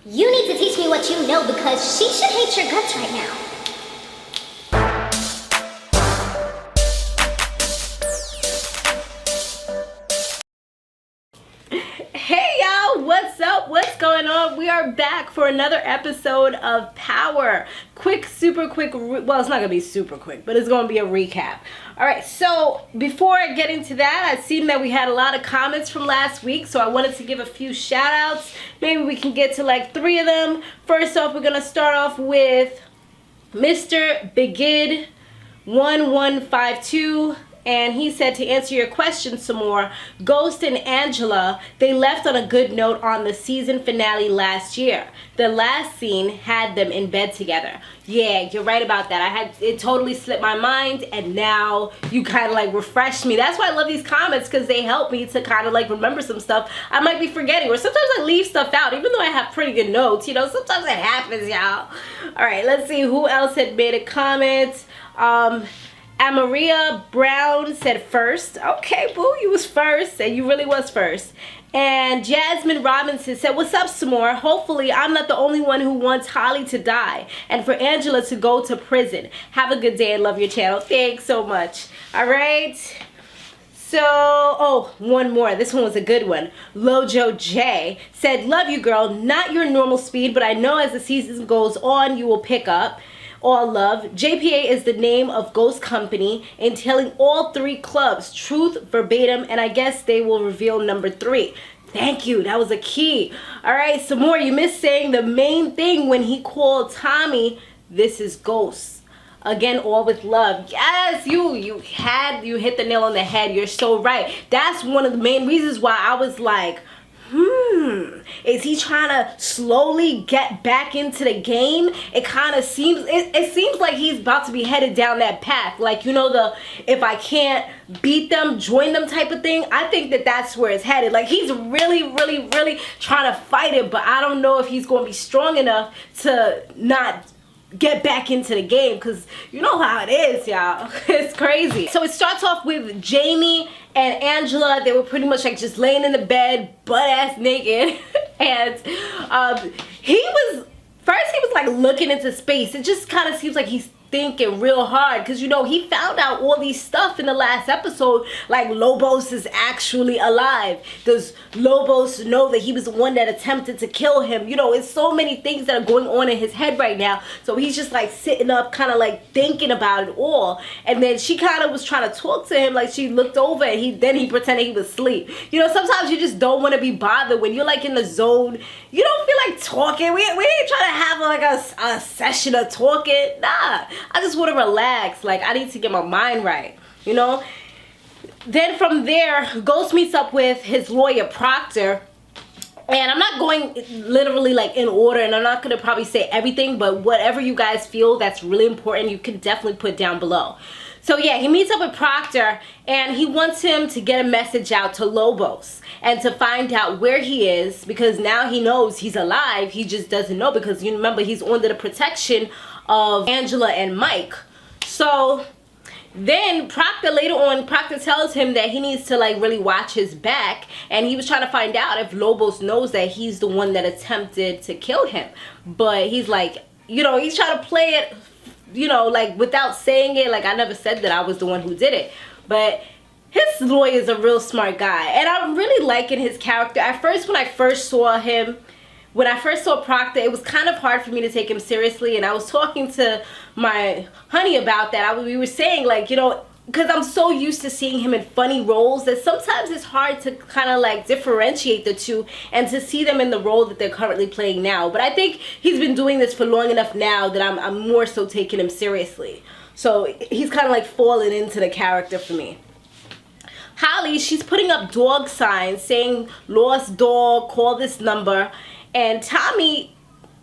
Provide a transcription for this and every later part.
You need to teach me what you know because she should hate your guts right now. Hey y'all, what's up? What's going on? We are back for another episode of Power. Super quick, well, it's not gonna be super quick, but it's gonna be a recap. All right, so before I get into that, I've seen that we had a lot of comments from last week, so I wanted to give a few shout outs. Maybe we can get to like 3 of them. First off, we're gonna start off with Mr. Begid 1152. And he said, to answer your question some more, Ghost and Angela, they left on a good note on the season finale last year. The last scene had them in bed together. Yeah, you're right about that. It totally slipped my mind, and now you kind of like refreshed me. That's why I love these comments, because they help me to kind of like remember some stuff I might be forgetting, or sometimes I leave stuff out, even though I have pretty good notes. You know, sometimes it happens, y'all. All right, let's see who else had made a comment. Amaria Brown said first. Okay, boo, you was first, and you really was first. And Jasmine Robinson said, what's up, Samore? Hopefully, I'm not the only one who wants Holly to die and for Angela to go to prison. Have a good day and love your channel. Thanks so much. All right. So, oh, one more. This one was a good one. Lojo J said, love you, girl. Not your normal speed, but I know as the season goes on, you will pick up. All love. JPA is the name of Ghost Company, entailing all 3 clubs, truth, verbatim, and I guess they will reveal number 3. Thank you. That was a key. All right, some more. You missed saying the main thing when he called Tommie, this is Ghost. Again, all with love. Yes, you hit the nail on the head. You're so right. That's one of the main reasons why I was like, is he trying to slowly get back into the game? It kind of seems, it seems like he's about to be headed down that path. Like, you know, the if I can't beat them, join them type of thing. I think that that's where it's headed. Like, he's really trying to fight it, but I don't know if he's going to be strong enough to not get back into the game, because you know how it is, y'all. It's crazy. So it starts off with Jamie and Angela. They were pretty much like just laying in the bed, butt-ass naked. And he was like looking into space. It just kind of seems like he's thinking real hard, because you know he found out all these stuff in the last episode, like Lobos is actually alive. Does Lobos know that he was the one that attempted to kill him? You know, it's so many things that are going on in his head right now. So he's just like sitting up, kind of like thinking about it all. And then she kind of was trying to talk to him, like she looked over and he pretended he was asleep. You know, sometimes you just don't want to be bothered when you're like in the zone. You don't feel like talking. We ain't trying to have like a session of talking. Nah, I just want to relax. Like, I need to get my mind right, you know? Then from there, Ghost meets up with his lawyer, Proctor. And I'm not going literally like in order, and I'm not going to probably say everything, but whatever you guys feel that's really important, you can definitely put down below. So yeah, he meets up with Proctor, and he wants him to get a message out to Lobos and to find out where he is, because now he knows he's alive. He just doesn't know, because you remember he's under the protection of Angela and Mike. So then Proctor tells him that he needs to like really watch his back, and he was trying to find out if Lobos knows that he's the one that attempted to kill him. But he's like, you know, he's trying to play it, you know, like without saying it, like I never said that I was the one who did it. But his lawyer is a real smart guy, and I'm really liking his character. At first, when I first saw Proctor, it was kind of hard for me to take him seriously, and I was talking to my honey about that. We were saying, like, you know, because I'm so used to seeing him in funny roles that sometimes it's hard to kind of like differentiate the two and to see them in the role that they're currently playing now. But I think he's been doing this for long enough now that I'm more so taking him seriously. So he's kind of like falling into the character for me. Holly, she's putting up dog signs saying lost dog, call this number. And Tommie,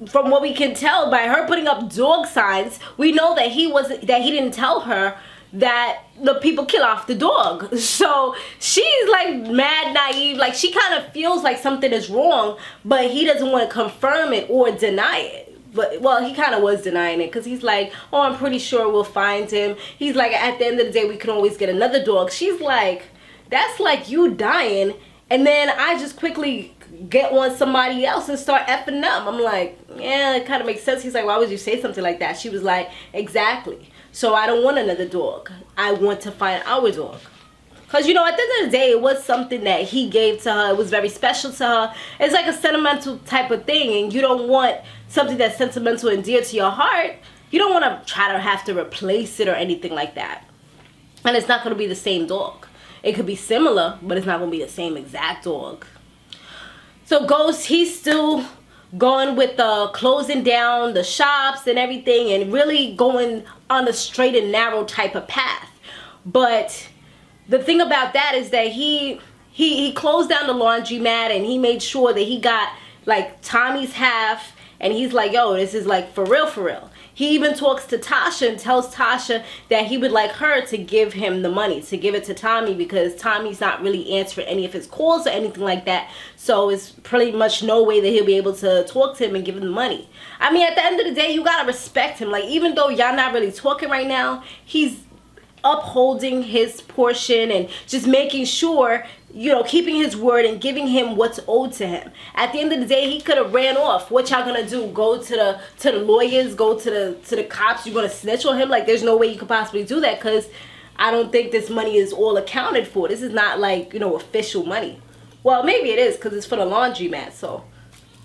from what we can tell by her putting up dog signs, we know that he didn't tell her that the people kill off the dog. So she's like mad naive. Like, she kind of feels like something is wrong, but he doesn't want to confirm it or deny it. But, well, he kind of was denying it, because he's like, oh, I'm pretty sure we'll find him. He's like, at the end of the day, we can always get another dog. She's like, that's like you dying And then I just quickly get on somebody else and start effing them. I'm like, yeah, it kind of makes sense. He's like, why would you say something like that? She was like, exactly. So I don't want another dog. I want to find our dog. Because, you know, at the end of the day, it was something that he gave to her. It was very special to her. It's like a sentimental type of thing. And you don't want something that's sentimental and dear to your heart. You don't want to try to have to replace it or anything like that. And it's not going to be the same dog. It could be similar, but it's not going to be the same exact dog. So Ghost, he's still going with the closing down the shops and everything and really going on a straight and narrow type of path. But the thing about that is that he closed down the laundromat and he made sure that he got like Tommie's half, and he's like, yo, this is like for real, for real. He even talks to Tasha and tells Tasha that he would like her to give him the money, to give it to Tommie, because Tommie's not really answering any of his calls or anything like that. So it's pretty much no way that he'll be able to talk to him and give him the money. I mean, at the end of the day, you gotta respect him. Like, even though y'all not really talking right now, he's upholding his portion and just making sure, you know, keeping his word and giving him what's owed to him. At the end of the day, he could have ran off. What y'all gonna do? Go to the lawyers? Go to the cops? You gonna snitch on him? Like, there's no way you could possibly do that, because I don't think this money is all accounted for. This is not like, you know, official money. Well, maybe it is, because it's for the laundromat, so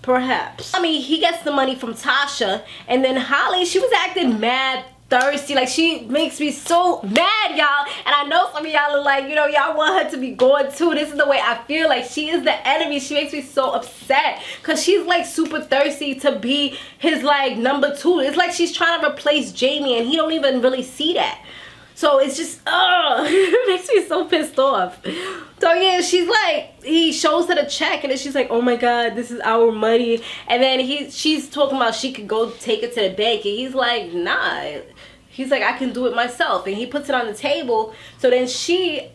perhaps. I mean, he gets the money from Tasha, and then Holly, she was acting mad thirsty. Like, she makes me so mad, y'all. And I know some of y'all are like, you know, y'all want her to be going too. This is the way I feel. Like, she is the enemy. She makes me so upset, because she's like super thirsty to be his like number two. It's like she's trying to replace Jamie, and he don't even really see that. So it's just, it makes me so pissed off. So yeah, she's like, he shows her the check, and then she's like, oh my God, this is our money. And then she's talking about she could go take it to the bank, and he's like, nah. He's like, I can do it myself. And he puts it on the table. So then she,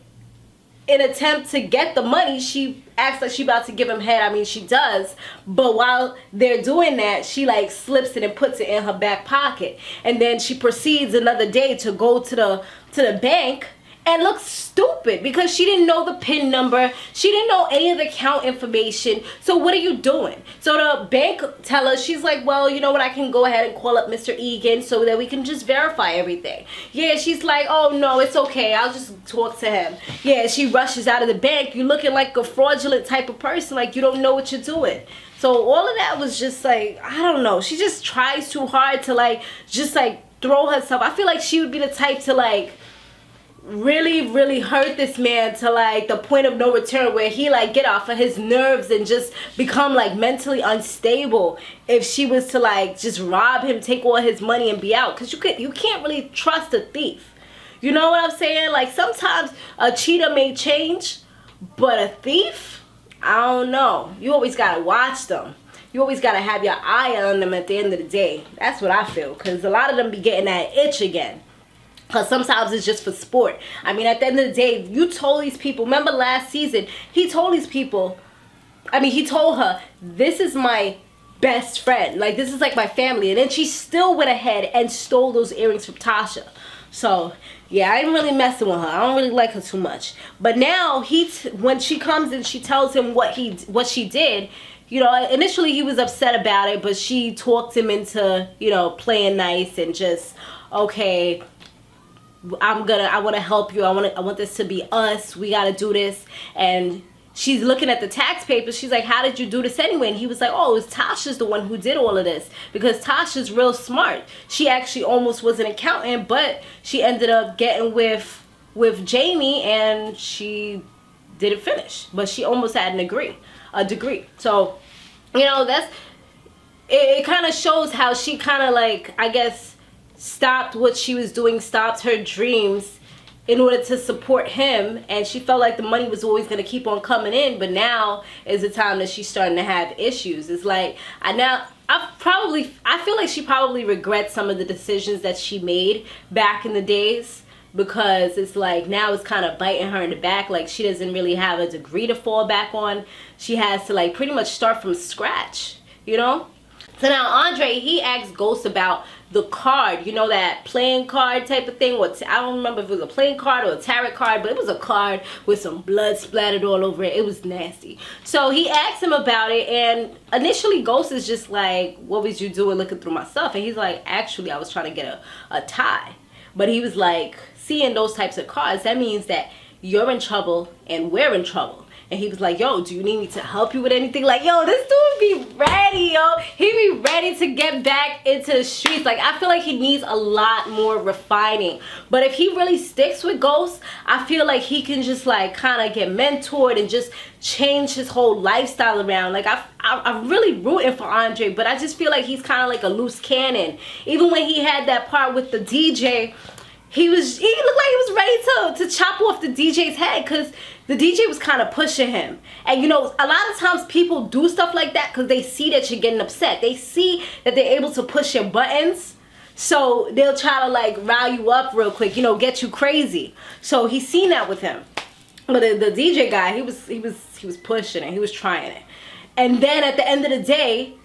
in attempt to get the money, she acts like she about to give him head. I mean, she does. But while they're doing that, she like slips it and puts it in her back pocket. And then she proceeds another day to go to the bank and looks stupid, because she didn't know the PIN number. She didn't know any of the account information. So what are you doing? So the bank teller, she's like, well, you know what, I can go ahead and call up Mr. Egan so that we can just verify everything. Yeah, she's like, oh no, it's okay, I'll just talk to him. Yeah, she rushes out of the bank. You looking like a fraudulent type of person, like you don't know what you're doing. So all of that was just like, I don't know, she just tries too hard to like, just like throw herself. I feel like she would be the type to like really hurt this man to like the point of no return, where he like get off of his nerves and just become like mentally unstable if she was to like just rob him, take all his money and be out. Because you can't really trust a thief. You know what I'm saying? Like, sometimes a cheater may change, but a thief, I don't know. You always gotta watch them. You always gotta have your eye on them at the end of the day. That's what I feel, because a lot of them be getting that itch again. Because sometimes it's just for sport. I mean, at the end of the day, you told these people, remember last season, he told these people, I mean, he told her, this is my best friend. Like, this is like my family. And then she still went ahead and stole those earrings from Tasha. So, yeah, I ain't really messing with her. I don't really like her too much. But now, when she comes and she tells him what she did, you know, initially he was upset about it, but she talked him into, you know, playing nice and just, okay, I want to help you. I want this to be us. We got to do this. And she's looking at the tax papers. She's like, how did you do this anyway? And he was like, oh, it's Tasha's the one who did all of this, because Tasha's real smart. She actually almost was an accountant, but she ended up getting with Jamie, and she didn't finish, but she almost had a degree. So, you know, it kind of shows how she kind of like, I guess, stopped what she was doing, stopped her dreams in order to support him, and she felt like the money was always going to keep on coming in. But now is the time that she's starting to have issues. It's like, I feel like she probably regrets some of the decisions that she made back in the days, because it's like now it's kind of biting her in the back. Like, she doesn't really have a degree to fall back on. She has to like pretty much start from scratch, you know? So now Andre, he asks Ghost about the card, you know, that playing card type of thing. I don't remember if it was a playing card or a tarot card, but it was a card with some blood splattered all over it. It was nasty. So he asked him about it, and initially Ghost is just like, what was you doing looking through my stuff? And he's like, actually, I was trying to get a tie. But he was like, seeing those types of cards, that means that you're in trouble and we're in trouble. And he was like, yo, do you need me to help you with anything? Like, yo, this dude be ready, yo. He be ready to get back into the streets. Like, I feel like he needs a lot more refining. But if he really sticks with Ghost, I feel like he can just, like, kind of get mentored and just change his whole lifestyle around. Like, I'm really rooting for Andre, but I just feel like he's kind of like a loose cannon. Even when he had that part with the DJ, he looked like he was ready to chop off the DJ's head, because the DJ was kind of pushing him. And you know, a lot of times people do stuff like that because they see that you're getting upset. They see that they're able to push your buttons. So they'll try to like rile you up real quick, you know, get you crazy. So he's seen that with him. But the DJ guy, he was pushing it. He was trying it. And then at the end of the day,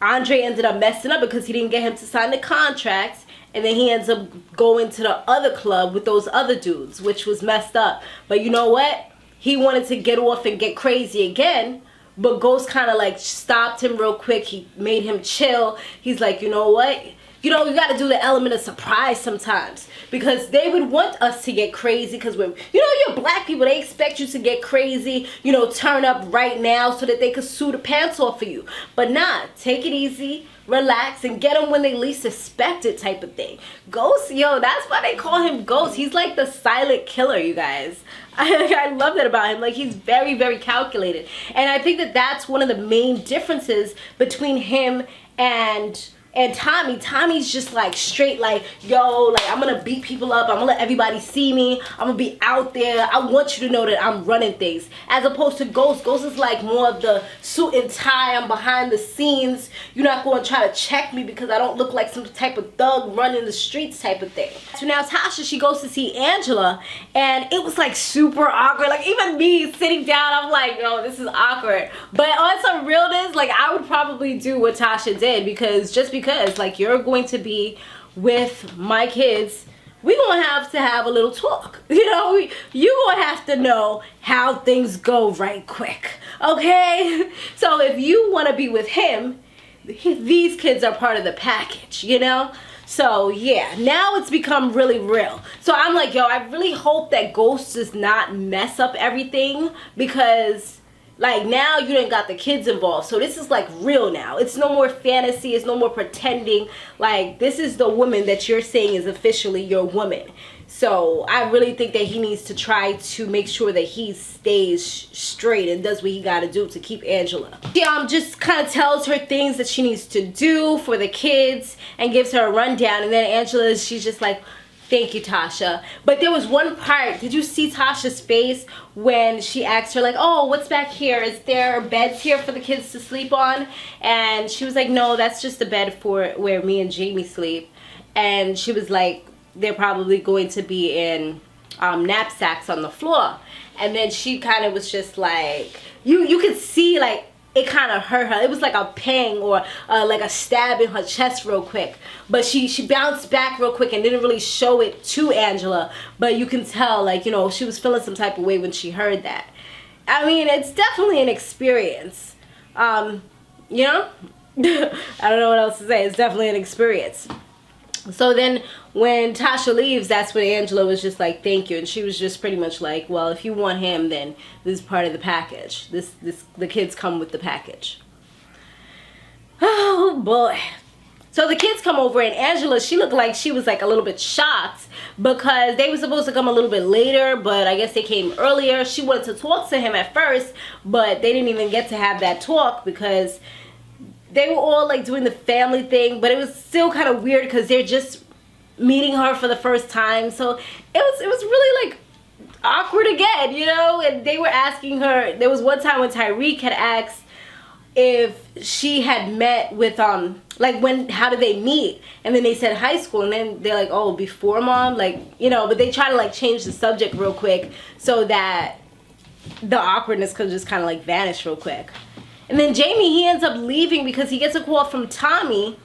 Andre ended up messing up because he didn't get him to sign the contracts. And then he ends up going to the other club with those other dudes, which was messed up. But you know what? He wanted to get off and get crazy again. But Ghost kind of like stopped him real quick. He made him chill. He's like, you know what? You know, you got to do the element of surprise sometimes. Because they would want us to get crazy. Because we're, you know, you're black people. They expect you to get crazy. You know, turn up right now so that they could sue the pants off of you. But nah, take it easy. Relax and get them when they least expect it, type of thing. Ghost, yo, that's why they call him Ghost. He's like the silent killer, you guys. I love that about him. Like, he's very, very calculated. And I think that that's one of the main differences between him and Tommie. Tommie's just like straight like, yo, like, I'm gonna beat people up. I'm gonna let everybody see me. I'm gonna be out there. I want you to know that I'm running things. As opposed to Ghost. Ghost is like more of the suit and tie. I'm behind the scenes. You're not gonna try to check me because I don't look like some type of thug running the streets type of thing. So now Tasha, she goes to see Angela, and it was like super awkward. Like, even me sitting down, I'm like, yo, this is awkward. But on some realness, like, I would probably do what Tasha did, because like, you're going to be with my kids, we're gonna have to have a little talk. You know, you're gonna have to know how things go right quick, okay? So if you want to be with him, these kids are part of the package, you know? So yeah, now it's become really real. So I'm like, yo, I really hope that Ghost does not mess up everything, because like, now you done got the kids involved. So this is like real now. It's no more fantasy. It's no more pretending. Like, this is the woman that you're saying is officially your woman. So I really think that he needs to try to make sure that he stays straight and does what he got to do to keep Angela. She just kind of tells her things that she needs to do for the kids and gives her a rundown. And then Angela, she's just like, thank you, Tasha. But there was one part, did you see Tasha's face when she asked her, like, oh, what's back here? Is there beds here for the kids to sleep on? And she was like, no, that's just a bed for where me and Jamie sleep. And she was like, they're probably going to be in knapsacks on the floor. And then she kind of was just like, you could see, like, it kind of hurt her. It was like a pang or like a stab in her chest real quick. But she bounced back real quick and didn't really show it to Angela. But you can tell, like, you know, she was feeling some type of way when she heard that. I mean, it's definitely an experience. You know? I don't know what else to say. It's definitely an experience. So then when Tasha leaves, that's when Angela was just like, thank you. And she was just pretty much like, well, if you want him, then this is part of the package. The kids come with the package. Oh boy. So the kids come over, and Angela, she looked like she was like a little bit shocked because they were supposed to come a little bit later, but I guess they came earlier. She wanted to talk to him at first, but they didn't even get to have that talk because they were all like doing the family thing, but it was still kind of weird because they're just meeting her for the first time. So it was really like awkward again, you know? And they were asking her, there was one time when Tyreek had asked if she had met with like, how did they meet? And then they said high school, and then they're like, oh, before mom, like, you know, but they try to like change the subject real quick so that the awkwardness could just kind of like vanish real quick. And then Jamie, he ends up leaving because he gets a call from Tommie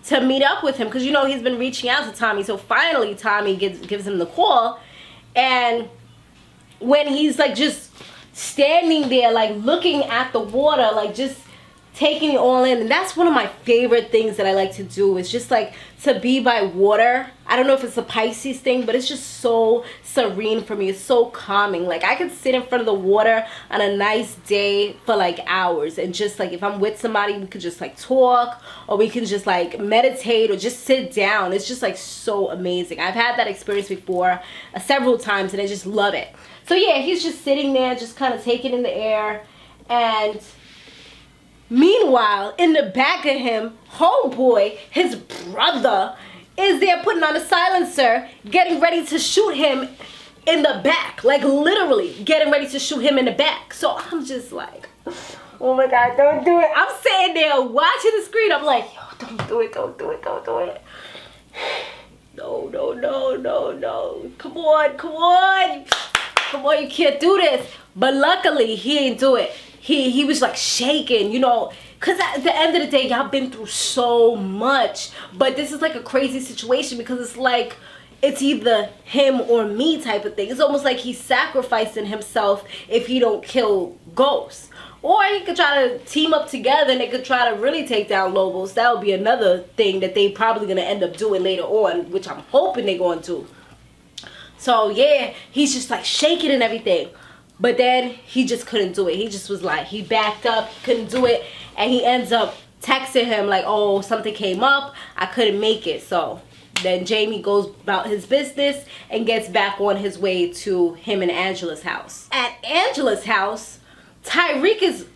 to meet up with him because, you know, he's been reaching out to Tommie. So finally Tommie gives him the call, and when he's like just standing there like looking at the water, like just taking it all in. And that's one of my favorite things that I like to do, is just like to be by water. I don't know if it's a Pisces thing, but it's just so serene for me. It's so calming. Like I could sit in front of the water on a nice day for like hours, and just like if I'm with somebody, we could just like talk, or we can just like meditate, or just sit down. It's just like so amazing. I've had that experience before several times, and I just love it. So yeah, he's just sitting there, just kind of taking in the air. And meanwhile, in the back of him, homeboy, his brother, is there putting on a silencer, getting ready to shoot him in the back. Like literally getting ready to shoot him in the back. So I'm just like, oh my God, don't do it. I'm sitting there watching the screen. I'm like, yo, don't do it, don't do it, don't do it. No, no, no, no, no. Come on, come on. Come on, you can't do this. But luckily, he didn't do it. He was like shaking, you know, because at the end of the day, y'all been through so much. But this is like a crazy situation, because it's like, it's either him or me type of thing. It's almost like he's sacrificing himself if he don't kill Ghost. Or he could try to team up together and they could try to really take down Lobos. That would be another thing that they probably going to end up doing later on, which I'm hoping they're going to. So yeah, he's just like shaking and everything. But then he just couldn't do it. He just was like, he backed up, couldn't do it. And he ends up texting him like, oh, something came up, I couldn't make it. So then Jamie goes about his business and gets back on his way to him and Angela's house. At Angela's house, Tyreek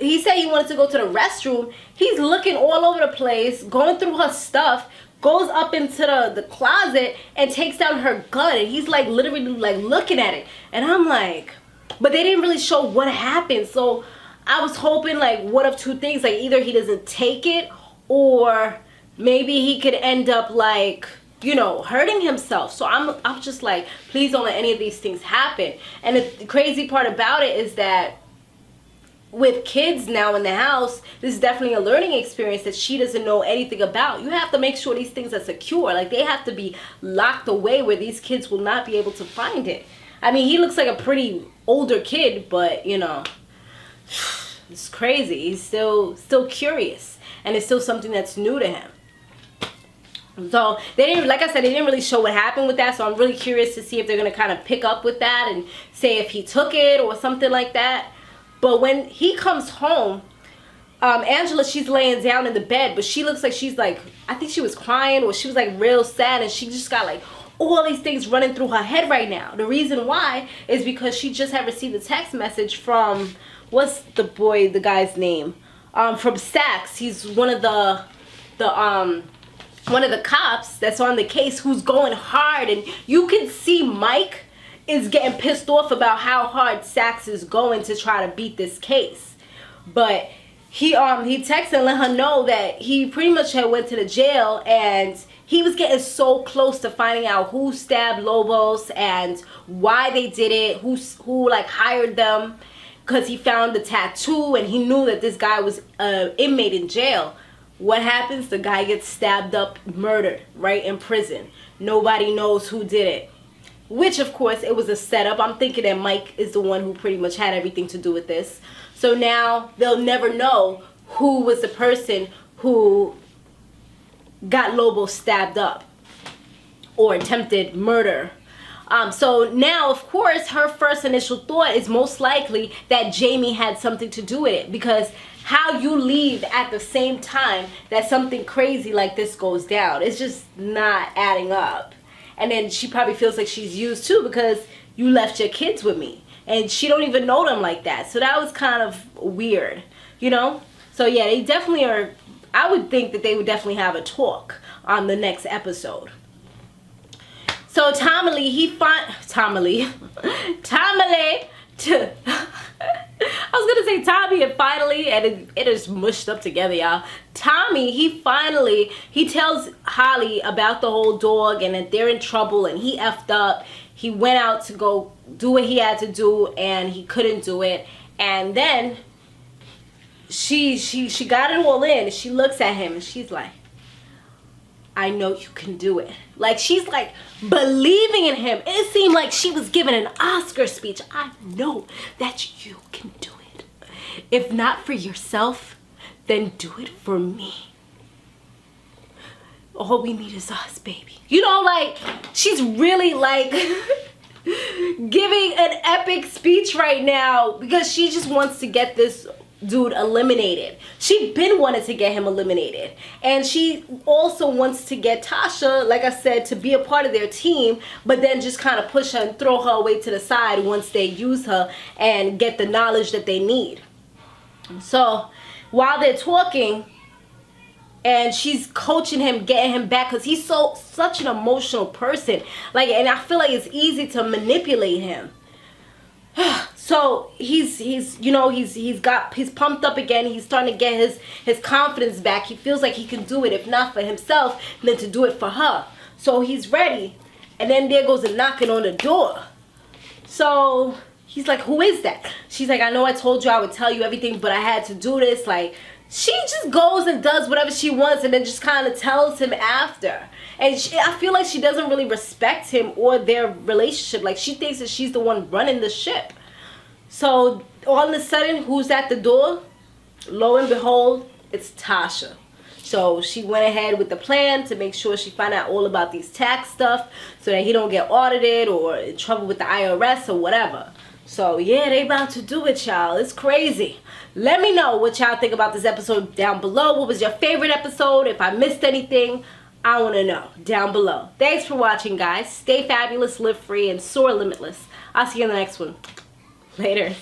he said he wanted to go to the restroom. He's looking all over the place, going through her stuff, goes up into the closet and takes down her gun. And he's like literally like looking at it. And I'm like, but they didn't really show what happened. So I was hoping like one of two things, like either he doesn't take it, or maybe he could end up like, you know, hurting himself. So I'm just like, please don't let any of these things happen. And the crazy part about it is that with kids now in the house, this is definitely a learning experience that she doesn't know anything about. You have to make sure these things are secure. Like they have to be locked away where these kids will not be able to find it. I mean, he looks like a pretty older kid, but you know, it's crazy. He's still curious, and it's still something that's new to him. So they didn't, like I said, they didn't really show what happened with that. So I'm really curious to see if they're gonna kind of pick up with that and say if he took it or something like that. But when he comes home, Angela, she's laying down in the bed, but she looks like she's like, I think she was crying, or she was like real sad, and she just got like all these things running through her head right now. The reason why is because she just had received a text message from, what's the guy's name? From Saks. He's one of the cops that's on the case, who's going hard, and you can see Mike is getting pissed off about how hard Saks is going to try to beat this case. But he texted and let her know that he pretty much had went to the jail, and he was getting so close to finding out who stabbed Lobos and why they did it, who like hired them, because he found the tattoo and he knew that this guy was an inmate in jail. What happens? The guy gets stabbed up, murdered, right in prison. Nobody knows who did it. Which, of course, it was a setup. I'm thinking that Mike is the one who pretty much had everything to do with this. So now they'll never know who was the person who got Lobos stabbed up or attempted murder. So now, of course, her first initial thought is most likely that Jamie had something to do with it, because how you leave at the same time that something crazy like this goes down, it's just not adding up. And then she probably feels like she's used too, because you left your kids with me, and she don't even know them like that. So that was kind of weird, you know? So yeah, they definitely are. I would think that they would definitely have a talk on the next episode. So Tommie Lee, I was gonna say Tommie, and finally, and it is mushed up together, y'all. Tommie, he tells Holly about the whole dog and that they're in trouble, and he effed up. He went out to go do what he had to do, and he couldn't do it. And then she got it all in, and she looks at him and she's like, I know you can do it. Like, she's like believing in him. It seemed like she was giving an Oscar speech. I know that you can do it. If not for yourself, then do it for me. All we need is us, baby. You know, like, she's really like giving an epic speech right now because she just wants to get this dude eliminated. She been wanted to get him eliminated, and she also wants to get Tasha, like I said, to be a part of their team, but then just kind of push her and throw her away to the side once they use her and get the knowledge that they need. So while they're talking and she's coaching him, getting him back, because he's such an emotional person, like, and I feel like it's easy to manipulate him. So he's pumped up again. He's starting to get his confidence back. He feels like he can do it, if not for himself, then to do it for her. So he's ready. And then there goes a knocking on the door. So he's like, who is that? She's like, I know I told you I would tell you everything, but I had to do this. Like, she just goes and does whatever she wants and then just kind of tells him after. And I feel like she doesn't really respect him or their relationship. Like, she thinks that she's the one running the ship. So all of a sudden, who's at the door? Lo and behold, it's Tasha. So she went ahead with the plan to make sure she find out all about these tax stuff so that he don't get audited or in trouble with the IRS or whatever. So yeah, they about to do it, y'all. It's crazy. Let me know what y'all think about this episode down below. What was your favorite episode? If I missed anything, I want to know down below. Thanks for watching, guys. Stay fabulous, live free, and soar limitless. I'll see you in the next one. Later.